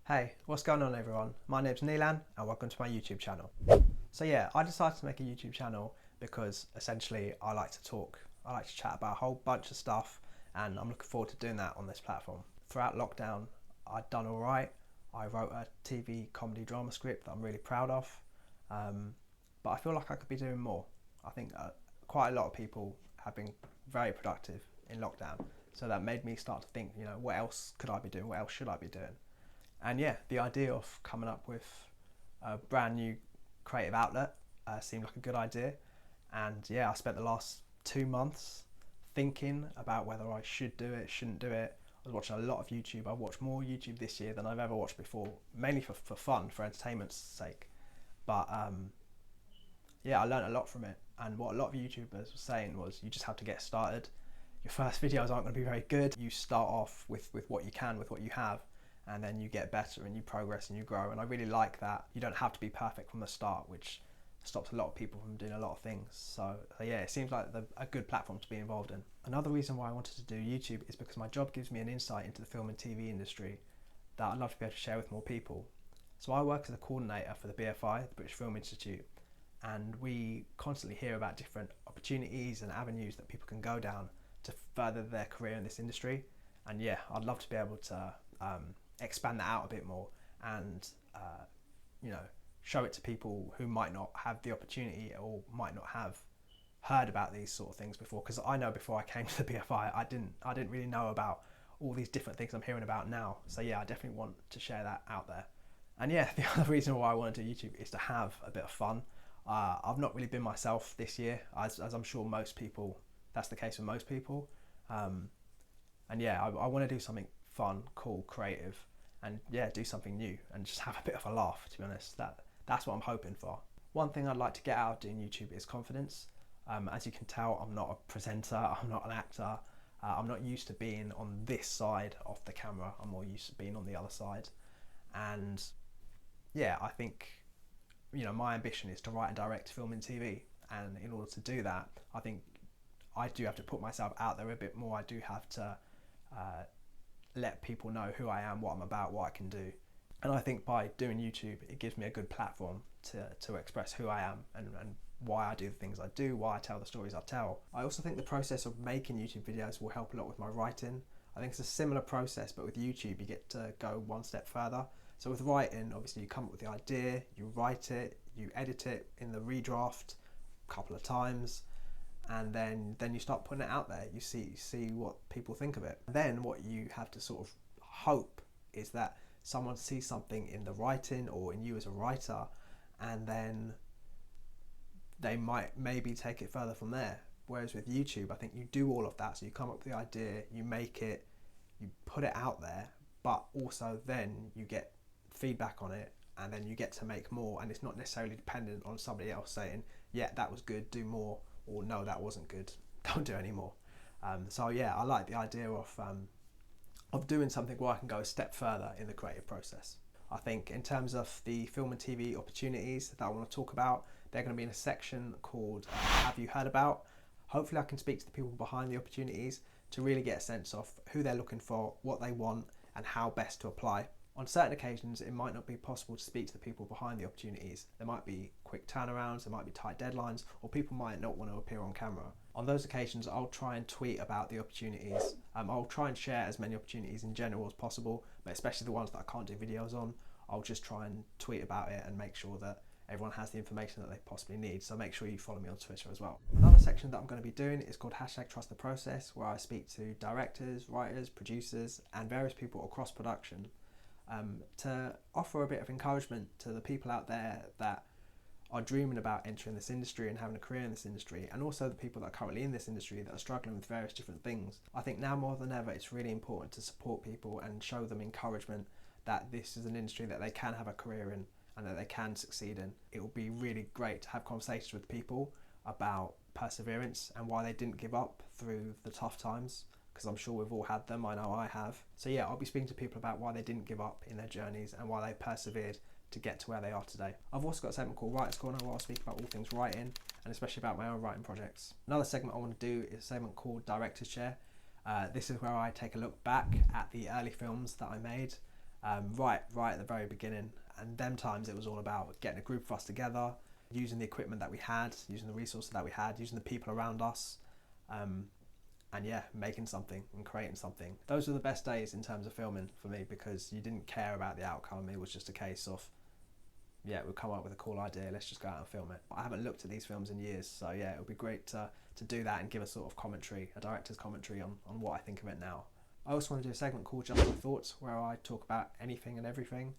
Hey, what's going on everyone? My name's Nilan and welcome to my YouTube channel. So yeah, I decided to make a YouTube channel because essentially I like to talk, I like to chat about a whole bunch of stuff, and I'm looking forward to doing that on this platform. Throughout lockdown, I'd done alright. I wrote a TV comedy drama script that I'm really proud of, but I feel like I could be doing more. I think quite a lot of people have been very productive in lockdown, so that made me start to think, what else could I be doing? What else should I be doing? And yeah, the idea of coming up with a brand new creative outlet seemed like a good idea. And yeah, I spent the last 2 months thinking about whether I should do it, shouldn't do it. I was watching a lot of YouTube. I've watched more YouTube this year than I've ever watched before, mainly for fun, for entertainment's sake. But yeah, I learned a lot from it. And what a lot of YouTubers were saying was you just have to get started. Your first videos aren't going to be very good. You start off with what you can, with what you have, and then you get better and you progress and you grow. And I really like that. You don't have to be perfect from the start, which stops a lot of people from doing a lot of things. So yeah, it seems like a good platform to be involved in. Another reason why I wanted to do YouTube is because my job gives me an insight into the film and TV industry that I'd love to be able to share with more people. So I work as a coordinator for the BFI, the British Film Institute, and we constantly hear about different opportunities and avenues that people can go down to further their career in this industry. And yeah, I'd love to be able to expand that out a bit more and show it to people who might not have the opportunity or might not have heard about these sort of things before. Because I know before I came to the BFI, I didn't really know about all these different things I'm hearing about now. So yeah, I definitely want to share that out there. And yeah, the other reason why I want to do YouTube is to have a bit of fun. I've not really been myself this year, as I'm sure most people, that's the case with most people. And yeah, I want to do something fun, cool, creative, and yeah, do something new and just have a bit of a laugh, to be honest. That's what I'm hoping for. One thing I'd like to get out of doing YouTube is confidence. As you can tell, I'm not a presenter, I'm not an actor. I'm not used to being on this side of the camera. I'm more used to being on the other side. And yeah, I think, my ambition is to write and direct film and TV. And in order to do that, I think I do have to put myself out there a bit more. I do have to let people know who I am, what I'm about, what I can do. And I think by doing YouTube, it gives me a good platform to express who I am and why I do the things I do, why I tell the stories I tell. I also think the process of making YouTube videos will help a lot with my writing. I think it's a similar process, but with YouTube, you get to go one step further. So with writing, obviously you come up with the idea, you write it, you edit it in the redraft a couple of times, and then you start putting it out there. You see what people think of it. Then what you have to sort of hope is that someone sees something in the writing or in you as a writer, and then they might maybe take it further from there. Whereas with YouTube, I think you do all of that. So you come up with the idea, you make it, you put it out there, but also then you get feedback on it, and then you get to make more, and it's not necessarily dependent on somebody else saying, yeah, that was good, do more, or no, that wasn't good, don't do any more. So yeah, I like the idea of doing something where I can go a step further in the creative process. I think in terms of the film and TV opportunities that I want to talk about, they're going to be in a section called Have You Heard About? Hopefully I can speak to the people behind the opportunities to really get a sense of who they're looking for, what they want, and how best to apply. On certain occasions, it might not be possible to speak to the people behind the opportunities. There might be quick turnarounds, there might be tight deadlines, or people might not want to appear on camera. On those occasions, I'll try and tweet about the opportunities. I'll try and share as many opportunities in general as possible, but especially the ones that I can't do videos on, I'll just try and tweet about it and make sure that everyone has the information that they possibly need. So make sure you follow me on Twitter as well. Another section that I'm going to be doing is called #TrustTheProcess, where I speak to directors, writers, producers, and various people across production to offer a bit of encouragement to the people out there that are dreaming about entering this industry and having a career in this industry, and also the people that are currently in this industry that are struggling with various different things. I think now more than ever, it's really important to support people and show them encouragement that this is an industry that they can have a career in and that they can succeed in. It will be really great to have conversations with people about perseverance and why they didn't give up through the tough times, because I'm sure we've all had them. I know I have. So yeah, I'll be speaking to people about why they didn't give up in their journeys and why they persevered to get to where they are today. I've also got a segment called Writer's Corner, where I'll speak about all things writing, and especially about my own writing projects. Another segment I want to do is a segment called Director's Chair. This is where I take a look back at the early films that I made, right at the very beginning. And them times it was all about getting a group of us together, using the equipment that we had, using the resources that we had, using the people around us, and yeah, making something and creating something. Those were the best days in terms of filming for me, because you didn't care about the outcome. It was just a case of, yeah, we'll come up with a cool idea, let's just go out and film it. I haven't looked at these films in years, so yeah, it would be great to do that and give a sort of commentary, a director's commentary on what I think of it now. I also want to do a segment called Just My Thoughts, where I talk about anything and everything.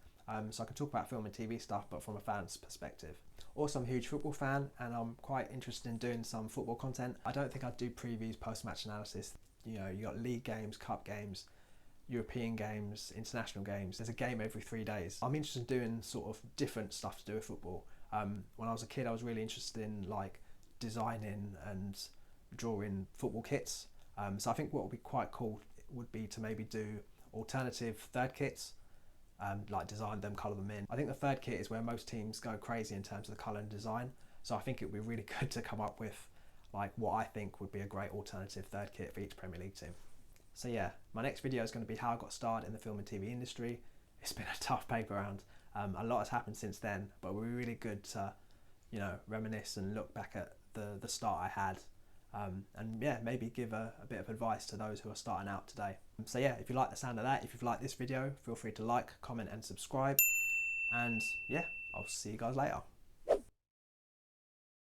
So I can talk about film and TV stuff, but from a fan's perspective. Also, I'm a huge football fan, and I'm quite interested in doing some football content. I don't think I'd do previews, post-match analysis. You know, you got league games, cup games, European games, international games. There's a game every 3 days. I'm interested in doing sort of different stuff to do with football. When I was a kid, I was really interested in like designing and drawing football kits. So I think what would be quite cool would be to maybe do alternative third kits, like design them, colour them in. I think the third kit is where most teams go crazy in terms of the colour and design. So I think it would be really good to come up with like what I think would be a great alternative third kit for each Premier League team. So yeah, my next video is going to be how I got started in the film and TV industry. It's been a tough paper round. A lot has happened since then, but it would be really good to, you know, reminisce and look back at the start I had. And yeah, maybe give a bit of advice to those who are starting out today. So yeah, if you like the sound of that, if you've liked this video, feel free to like, comment and subscribe. And yeah, I'll see you guys later.